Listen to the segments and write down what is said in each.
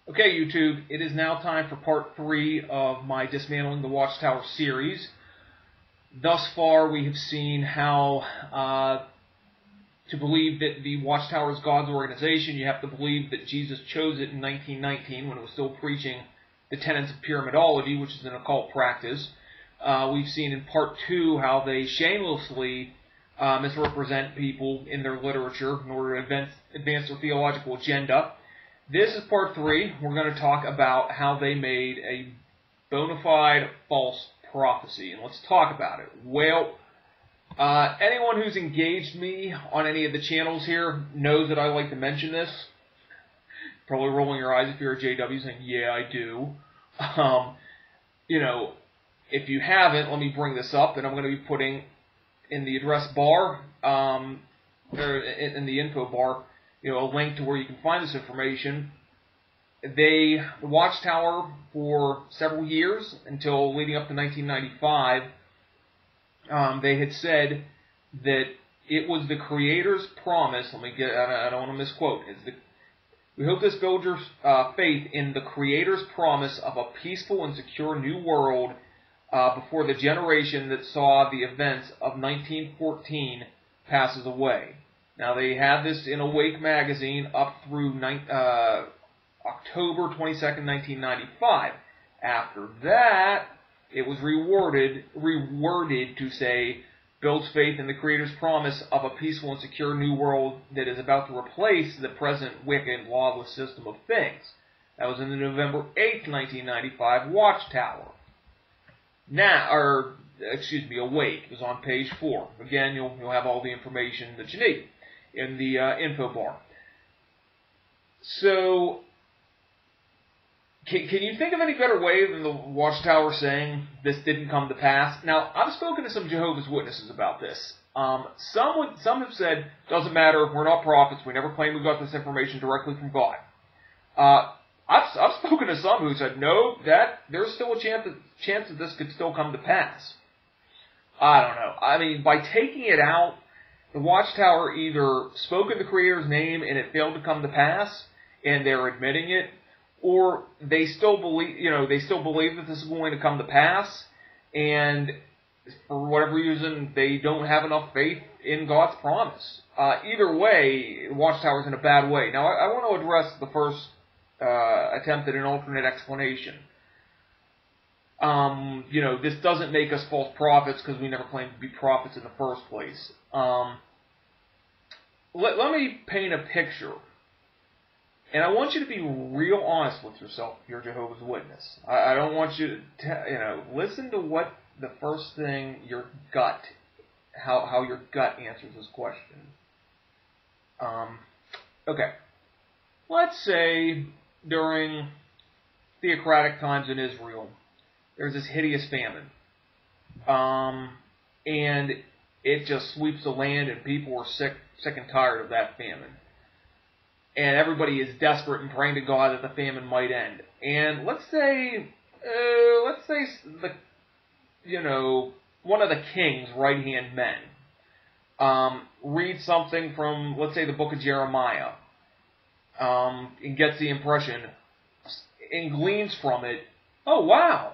Okay, YouTube, it is now time for part 3 of my Dismantling the Watchtower series. Thus far, we have seen how to believe that the Watchtower is God's organization, you have to believe that Jesus chose it in 1919 when it was still preaching the tenets of pyramidology, which is an occult practice. We've seen in part 2 how they shamelessly misrepresent people in their literature in order to advance their theological agenda. This is part 3. We're going to talk about how they made a bona fide false prophecy. And let's talk about it. Well, anyone who's engaged me on any of the channels here knows that I like to mention this. Probably rolling your eyes if you're a JW saying, yeah, I do. If you haven't, let me bring this up. And I'm going to be putting in the address bar, or in the info bar, a link to where you can find this information. The Watchtower, for several years, until leading up to 1995, they had said that it was the Creator's promise. I don't want to misquote. We hope this builds your faith in the Creator's promise of a peaceful and secure new world before the generation that saw the events of 1914 passes away. Now, they had this in Awake magazine up through October 22nd, 1995. After that, it was reworded to say, builds faith in the Creator's promise of a peaceful and secure new world that is about to replace the present wicked, lawless system of things. That was in the November 8th, 1995 Watchtower. Awake. It was on page 4. Again, you'll have all the information that you need in the info bar. So, can you think of any better way than the Watchtower saying this didn't come to pass? Now, I've spoken to some Jehovah's Witnesses about this. Some have said, doesn't matter, we're not prophets, we never claimed we got this information directly from God. I've spoken to some who said, no, there's still a chance that this could still come to pass. I don't know. I mean, by taking it out, the Watchtower either spoke in the Creator's name and it failed to come to pass, and they're admitting it, or they still believe that this is going to come to pass, and for whatever reason, they don't have enough faith in God's promise. Either way, Watchtower's in a bad way. Now, I want to address the first attempt at an alternate explanation. This doesn't make us false prophets because we never claimed to be prophets in the first place. Let me paint a picture. And I want you to be real honest with yourself if you're Jehovah's Witness. I don't want you to, listen to what the first thing how your gut answers this question. Okay. Let's say during theocratic times in Israel, there's this hideous famine. And it just sweeps the land and people are sick and tired of that famine. And everybody is desperate and praying to God that the famine might end. And let's say one of the king's right-hand men reads something from, let's say, the book of Jeremiah, and gets the impression and gleans from it, oh wow,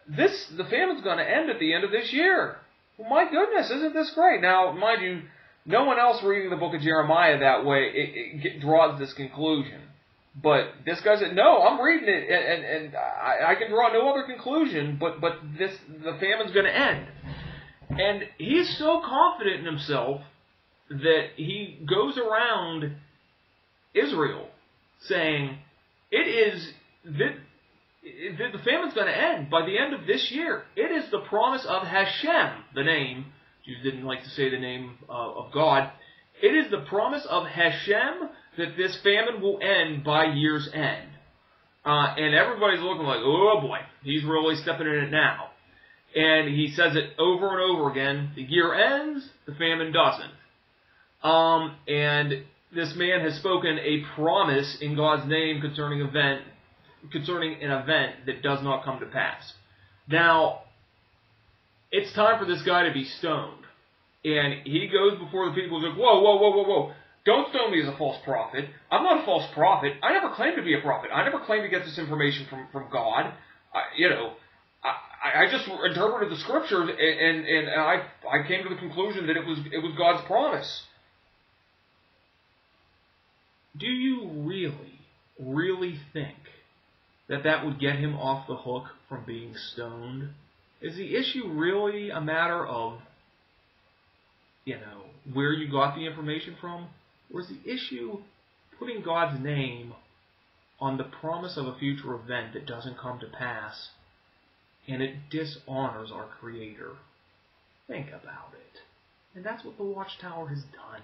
the famine's going to end at the end of this year. Well, my goodness, isn't this great? Now, mind you, no one else reading the book of Jeremiah that way it draws this conclusion. But this guy said, no, I'm reading it, and I can draw no other conclusion, but the famine's going to end. And he's so confident in himself that he goes around Israel saying, the famine's going to end by the end of this year. It is the promise of Hashem, the name. Jews didn't like to say the name of God. It is the promise of Hashem that this famine will end by year's end. And everybody's looking like, oh boy, he's really stepping in it now. And he says it over and over again. The year ends, the famine doesn't. And this man has spoken a promise in God's name concerning an event that does not come to pass. Now, it's time for this guy to be stoned. And he goes before the people and says, whoa, whoa, whoa, whoa, whoa. Don't stone me as a false prophet. I'm not a false prophet. I never claimed to be a prophet. I never claimed to get this information from God. I just interpreted the scriptures, and I came to the conclusion that it was God's promise. Do you really think that would get him off the hook from being stoned? Is the issue really a matter of, where you got the information from? Or is the issue putting God's name on the promise of a future event that doesn't come to pass, and it dishonors our Creator? Think about it. And that's what the Watchtower has done.